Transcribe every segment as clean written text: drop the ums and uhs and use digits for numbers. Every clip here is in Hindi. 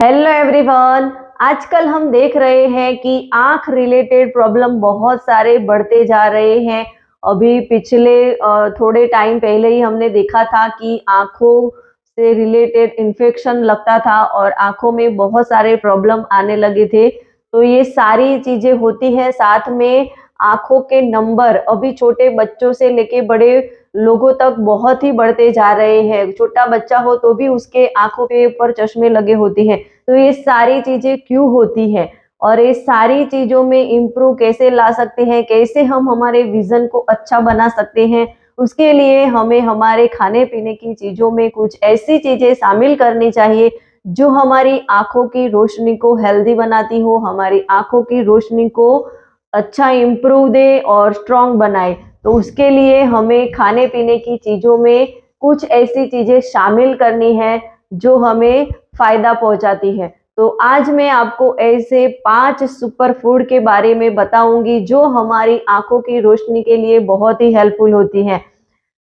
Hello everyone. आजकल हम देख रहे हैं कि आंख रिलेटेड प्रॉब्लम बहुत सारे बढ़ते जा रहे हैं। अभी पिछले थोड़े टाइम पहले ही हमने देखा था कि आंखों से रिलेटेड इन्फेक्शन लगता था और आंखों में बहुत सारे प्रॉब्लम आने लगे थे। तो ये सारी चीजें होती हैं। साथ में आंखों के नंबर अभी छोटे बच्चों से लेके बड़े लोगों तक बहुत ही बढ़ते जा रहे हैं। छोटा बच्चा हो तो भी उसके आंखों के ऊपर चश्मे लगे होते हैं। तो ये सारी चीजें क्यों होती है और ये सारी चीजों में इम्प्रूव कैसे ला सकते हैं, कैसे हम हमारे विजन को अच्छा बना सकते हैं, उसके लिए हमें हमारे खाने पीने की चीजों में कुछ ऐसी चीजें शामिल करनी चाहिए जो हमारी आंखों की रोशनी को हेल्दी बनाती हो, हमारी आंखों की रोशनी को अच्छा इम्प्रूव दे और स्ट्रॉन्ग बनाए। तो उसके लिए हमें खाने पीने की चीजों में कुछ ऐसी चीजें शामिल करनी है जो हमें फायदा पहुंचाती है। तो आज मैं आपको ऐसे 5 सुपर फूड के बारे में बताऊंगी जो हमारी आंखों की रोशनी के लिए बहुत ही हेल्पफुल होती हैं।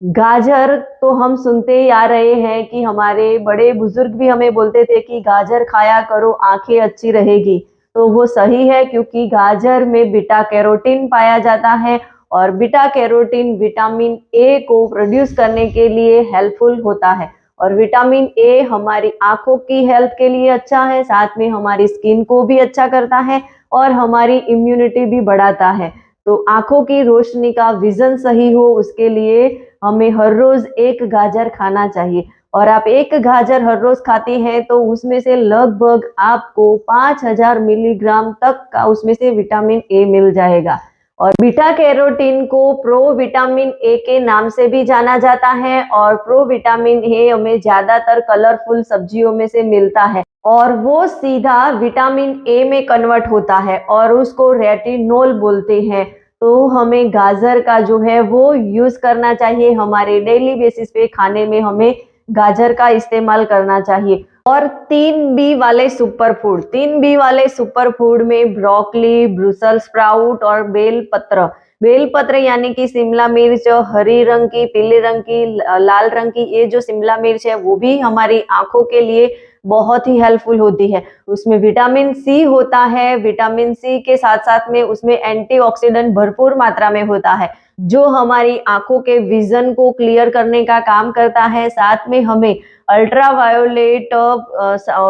गाजर तो हम सुनते ही आ रहे हैं कि हमारे बड़े बुजुर्ग भी हमें बोलते थे कि गाजर खाया करो, आंखें अच्छी रहेगी। तो वो सही है क्योंकि गाजर में बीटा कैरोटीन पाया जाता है और बीटा कैरोटीन विटामिन ए को प्रोड्यूस करने के लिए हेल्पफुल होता है। और विटामिन ए हमारी आंखों की हेल्थ के लिए अच्छा है, साथ में हमारी स्किन को भी अच्छा करता है और हमारी इम्यूनिटी भी बढ़ाता है। तो आंखों की रोशनी का विजन सही हो उसके लिए हमें हर रोज एक गाजर खाना चाहिए। और आप एक गाजर हर रोज खाते हैं तो उसमें से लगभग आपको 5000 मिलीग्राम तक का उसमें से विटामिन ए मिल जाएगा। और बीटा कैरोटीन को प्रो विटामिन ए के नाम से भी जाना जाता है और प्रो विटामिन ए हमें ज्यादातर कलरफुल सब्जियों में से मिलता है और वो सीधा विटामिन ए में कन्वर्ट होता है और उसको रेटिनोल बोलते हैं। तो हमें गाजर का जो है वो यूज करना चाहिए, हमारे डेली बेसिस पे खाने में हमें गाजर का इस्तेमाल करना चाहिए। और 3 बी वाले सुपर फूड, 3 बी वाले सुपर फूड में ब्रोकली, ब्रुसल स्प्राउट और बेल पत्र। बेल पत्र यानी कि शिमला मिर्च, हरी रंग की, पीले रंग की, लाल रंग की, ये जो शिमला मिर्च है वो भी हमारी आंखों के लिए बहुत ही हेल्पफुल होती है। उसमें विटामिन सी होता है। विटामिन सी के साथ साथ में उसमें एंटीऑक्सीडेंट भरपूर मात्रा में होता है जो हमारी आंखों के विजन को क्लियर करने का काम करता है। साथ में हमें अल्ट्रावायोलेट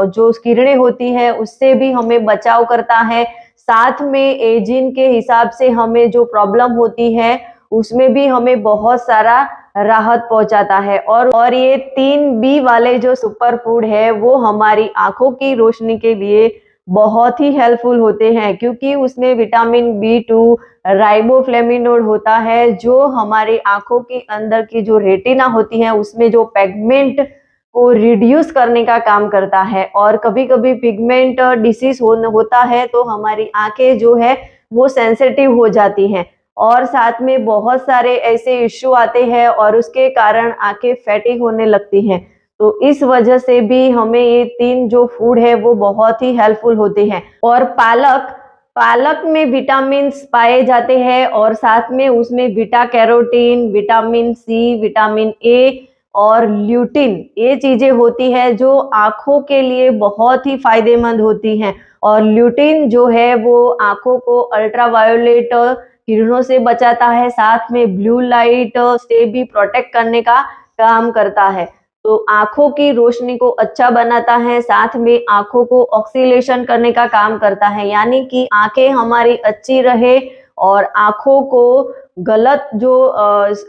जो किरणें होती है उससे भी हमें बचाव करता है। साथ में एजिंग के हिसाब से हमें जो प्रॉब्लम होती है उसमें भी हमें बहुत सारा राहत पहुंचाता है। और ये 3 बी वाले जो सुपर फूड है वो हमारी आंखों की रोशनी के लिए बहुत ही हेल्पफुल होते हैं क्योंकि उसमें विटामिन बी 2 राइबोफ्लेविनोल होता है जो हमारी आंखों के अंदर की जो रेटिना होती है उसमें जो पिगमेंट को रिड्यूस करने का काम करता है। और कभी कभी पिगमेंट डिसीज होता है तो हमारी आंखें जो है वो सेंसिटिव हो जाती हैं और साथ में बहुत सारे ऐसे इश्यू आते हैं और उसके कारण आंखें फैटी होने लगती हैं। तो इस वजह से भी हमें ये 3 जो फूड है वो बहुत ही हेल्पफुल होते हैं। और पालक, पालक में विटामिन पाए जाते हैं और साथ में उसमें beta carotene, vitamin C, vitamin A और ल्यूटिन, ये चीजें होती है जो आंखों के लिए बहुत ही फायदेमंद होती हैं। और ल्यूटिन जो है वो आंखों को अल्ट्रावायोलेट किरणों से बचाता है, साथ में ब्लू लाइट से भी प्रोटेक्ट करने का काम करता है। तो आंखों की रोशनी को अच्छा बनाता है, साथ में आंखों को ऑक्सीलेशन करने का काम करता है, यानी कि आंखें हमारी अच्छी रहे और आंखों को गलत जो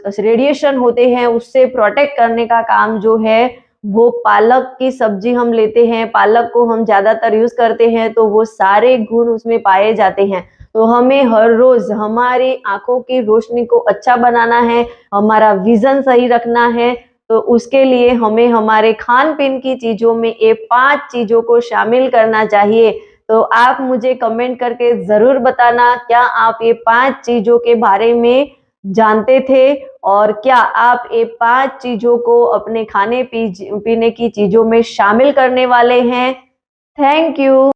रेडिएशन होते हैं उससे प्रोटेक्ट करने का काम जो है वो पालक की सब्जी हम लेते हैं, पालक को हम ज्यादातर यूज करते हैं तो वो सारे गुण उसमें पाए जाते हैं। तो हमें हर रोज हमारी आंखों की रोशनी को अच्छा बनाना है, हमारा विजन सही रखना है। तो उसके लिए हमें हमारे खान पीन की चीजों में ये 5 चीजों को शामिल करना चाहिए। तो आप मुझे कमेंट करके जरूर बताना क्या आप ये 5 चीजों के बारे में जानते थे और क्या आप ये 5 चीजों को अपने खाने पीने की चीजों में शामिल करने वाले हैं। Thank you.